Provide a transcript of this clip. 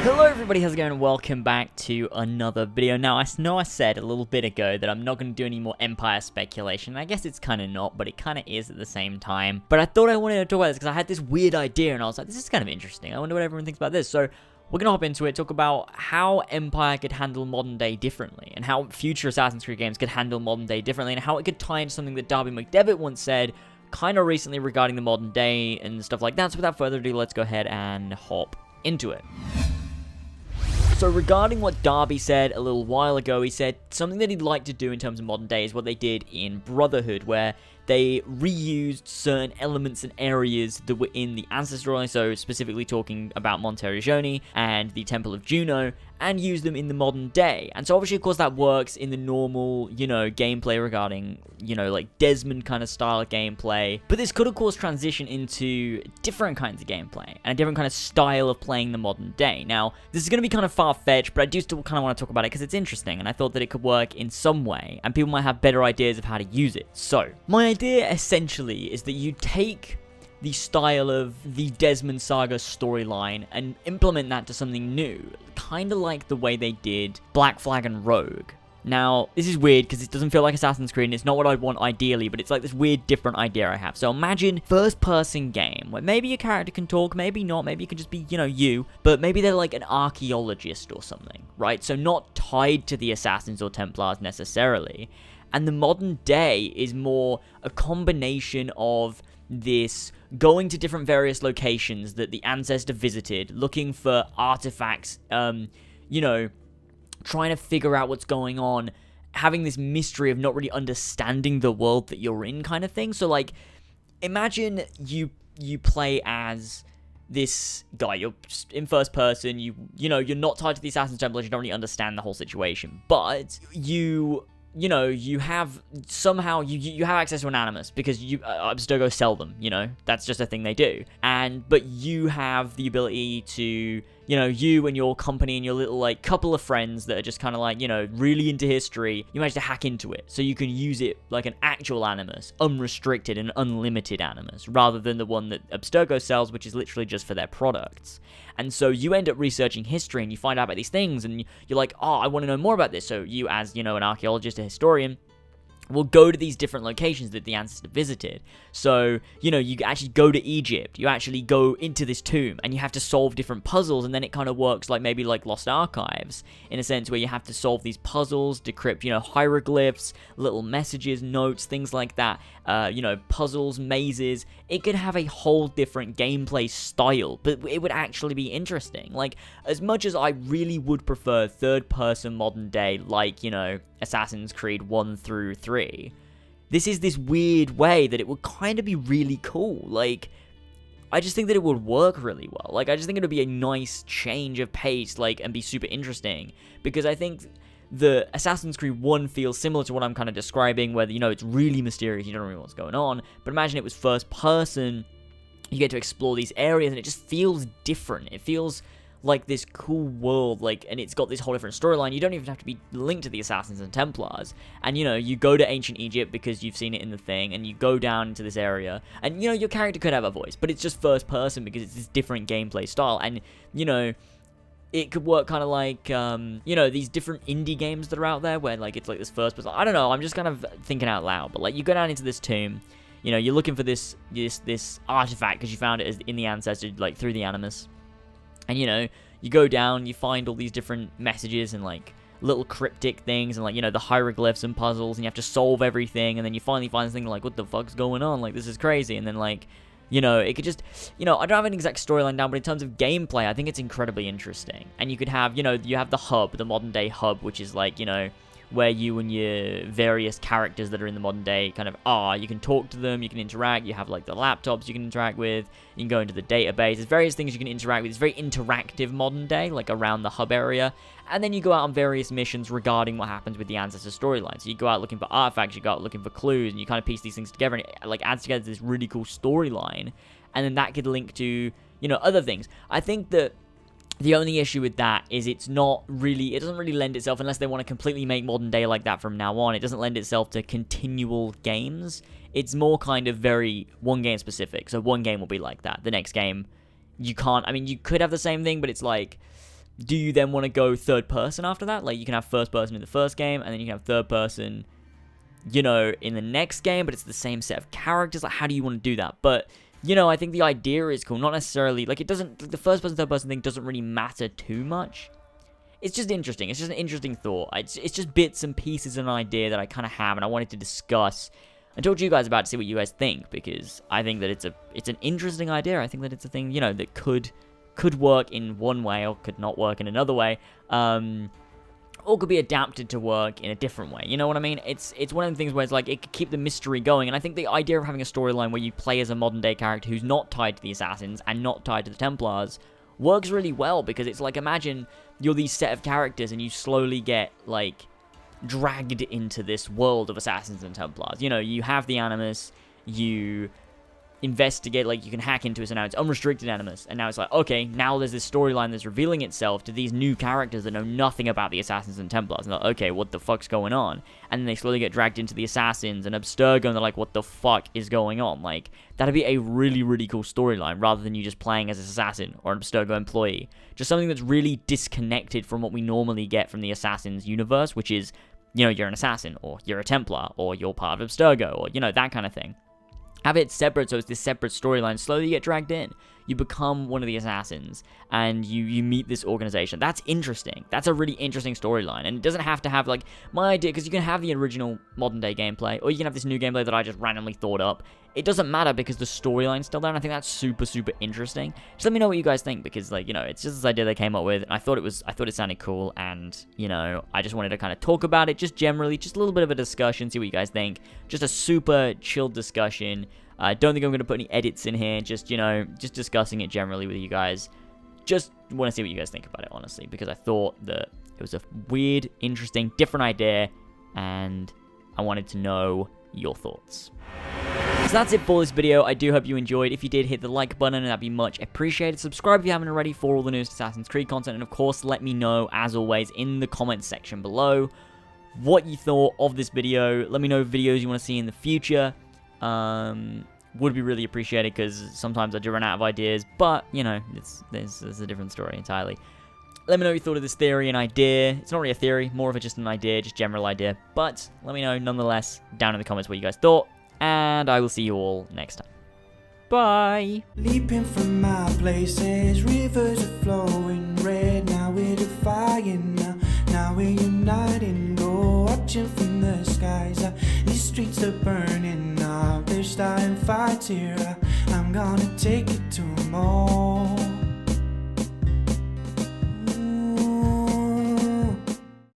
Hello everybody, how's it going? Welcome back to another video. Now, I know I said a little bit ago that I'm not going to do any more Empire speculation. I guess it's kind of not, but it kind of is at the same time. But I thought I wanted to talk about this because I had this weird idea and I was like, this is kind of interesting. I wonder what everyone thinks about this. So, we're going to hop into it, talk about how Empire could handle modern day differently, and how future Assassin's Creed games could handle modern day differently, and how it could tie into something that Darby McDevitt once said kind of recently regarding the modern day and stuff like that. So without further ado, let's go ahead and hop into it. So regarding what Darby said a little while ago, he said something that he'd like to do in terms of modern day is what they did in Brotherhood, where they reused certain elements and areas that were in the Ancestor Line, so specifically talking about Monteriggioni and the Temple of Juno, and used them in the modern day. And so obviously, of course, that works in the normal, gameplay regarding, like Desmond kind of style of gameplay. But this could, of course, transition into different kinds of gameplay and a different kind of style of playing the modern day. Now, this is going to be kind of far-fetched, but I do still kind of want to talk about it because it's interesting, and I thought that it could work in some way, and people might have better ideas of how to use it. So, my idea essentially is that you take the style of the Desmond Saga storyline and implement that to something new, kind of like the way they did Black Flag and Rogue. Now, this is weird because it doesn't feel like Assassin's Creed and it's not what I'd want ideally, but it's like this weird different idea I have. So imagine first-person game where maybe your character can talk, maybe not, maybe it could just be, you, but maybe they're like an archaeologist or something, right? So not tied to the Assassins or Templars necessarily. And the modern day is more a combination of this going to different various locations that the ancestor visited, looking for artifacts, trying to figure out what's going on, having this mystery of not really understanding the world that you're in kind of thing. So, like, imagine you play as this guy, you're just in first person, you're not tied to the Assassin's Templars, you don't really understand the whole situation, but you have somehow, you have access to an Animus, because Abstergo sell them, that's just a thing they do. But you have the ability to, you and your company and your little, like, couple of friends that are just kind of like, really into history, you manage to hack into it. So you can use it like an actual Animus, unrestricted and unlimited Animus, rather than the one that Abstergo sells, which is literally just for their products. And so you end up researching history and you find out about these things and you're like, oh, I want to know more about this. So you, as, an archaeologist, a historian, will go to these different locations that the ancestor visited. So, you actually go to Egypt, you actually go into this tomb, and you have to solve different puzzles, and then it kind of works like maybe like Lost Archives, in a sense where you have to solve these puzzles, decrypt, hieroglyphs, little messages, notes, things like that, puzzles, mazes. It could have a whole different gameplay style, but it would actually be interesting. Like, as much as I really would prefer third-person modern day, like, Assassin's Creed 1 through 3, this is this weird way that it would kind of be really cool. Like, I just think that it would work really well. Like, I just think it would be a nice change of pace, like, and be super interesting, because I think the Assassin's Creed 1 feels similar to what I'm kind of describing, where, it's really mysterious, you don't really know what's going on, but imagine it was first person, you get to explore these areas, and it just feels different. It feels like this cool world, like, and it's got this whole different storyline. You don't even have to be linked to the Assassins and Templars, and you go to ancient Egypt because you've seen it in the thing, and you go down into this area, and your character could have a voice, but it's just first person because it's this different gameplay style, and it could work kind of like these different indie games that are out there where, like, it's like this first person. I don't know, I'm just kind of thinking out loud, but, like, you go down into this tomb, you're looking for this artifact because you found it in the ancestor, like, through the Animus. And, you go down, you find all these different messages and, like, little cryptic things and, like, the hieroglyphs and puzzles, and you have to solve everything, and then you finally find this thing, like, what the fuck's going on? Like, this is crazy. And then, like, it could just, I don't have an exact storyline down, but in terms of gameplay, I think it's incredibly interesting. And you could have, you have the hub, the modern day hub, which is, like, where you and your various characters that are in the modern day kind of are. You can talk to them, you can interact, you have, like, the laptops you can interact with, you can go into the database, there's various things you can interact with. It's very interactive modern day, like, around the hub area, and then you go out on various missions regarding what happens with the ancestor storyline. So you go out looking for artifacts, you go out looking for clues, and you kind of piece these things together, and it, like, adds together this really cool storyline, and then that could link to, other things. I think that the only issue with that is it doesn't really lend itself, unless they want to completely make modern day like that from now on, it doesn't lend itself to continual games. It's more kind of very one game specific. So one game will be like that. The next game, you can't, you could have the same thing, but it's like, do you then want to go third person after that? Like, you can have first person in the first game, and then you can have third person, you know, in the next game, but it's the same set of characters. Like, how do you want to do that? But, you know, I think the idea is cool. Not necessarily, like, it doesn't, like, the first person, third person thing doesn't really matter too much. It's just interesting. It's just an interesting thought. It's just bits and pieces of an idea that I kind of have, and I wanted to discuss and talk to you guys about to see what you guys think, because I think that it's an interesting idea. I think that it's a thing, you know, that could work in one way or could not work in another way. Or could be adapted to work in a different way. You know what I mean? It's one of the things where it's like, it could keep the mystery going, and I think the idea of having a storyline where you play as a modern day character who's not tied to the Assassins and not tied to the Templars works really well, because it's like, imagine you're these set of characters and you slowly get, like, dragged into this world of Assassins and Templars. You know, you have the Animus, you investigate, like, you can hack into it, and now it's unrestricted Animus, and now it's like, okay, now there's this storyline that's revealing itself to these new characters that know nothing about the Assassins and Templars, and they're like, okay, what the fuck's going on? And then they slowly get dragged into the Assassins and Abstergo, and they're like, what the fuck is going on? Like, that'd be a really, really cool storyline, rather than you just playing as an Assassin or an Abstergo employee. Just something that's really disconnected from what we normally get from the Assassins universe, which is, you know, you're an Assassin, or you're a Templar, or you're part of Abstergo, or, you know, that kind of thing. Have it separate, so it's this separate storyline. Slowly you get dragged in. You become one of the Assassins, and you meet this organization. That's interesting. That's a really interesting storyline, and it doesn't have to have, like, my idea, because you can have the original modern-day gameplay, or you can have this new gameplay that I just randomly thought up. It doesn't matter, because the storyline's still there, and I think that's super, super interesting. Just let me know what you guys think, because, like, you know, it's just this idea they came up with, and I thought it sounded cool, and, you know, I just wanted to kind of talk about it, just generally, just a little bit of a discussion, see what you guys think. Just a super chilled discussion. I don't think I'm going to put any edits in here, just, you know, just discussing it generally with you guys. Just want to see what you guys think about it, honestly, because I thought that it was a weird, interesting, different idea, and I wanted to know your thoughts. So that's it for this video. I do hope you enjoyed. If you did, hit the like button, and that'd be much appreciated. Subscribe if you haven't already for all the newest Assassin's Creed content, and of course, let me know, as always, in the comments section below what you thought of this video. Let me know videos you want to see in the future. Would be really appreciated, because sometimes I do run out of ideas, but, you know, there's a different story entirely. Let me know what you thought of this theory and idea. It's not really a theory, more of just an idea, just general idea, but let me know, nonetheless, down in the comments what you guys thought, and I will see you all next time. Bye! Leaping from my places, rivers are flowing red, now we're defying, now we're uniting, go watching from the skies, these streets are burning up, they're starting fights here, I'm gonna take it to them all.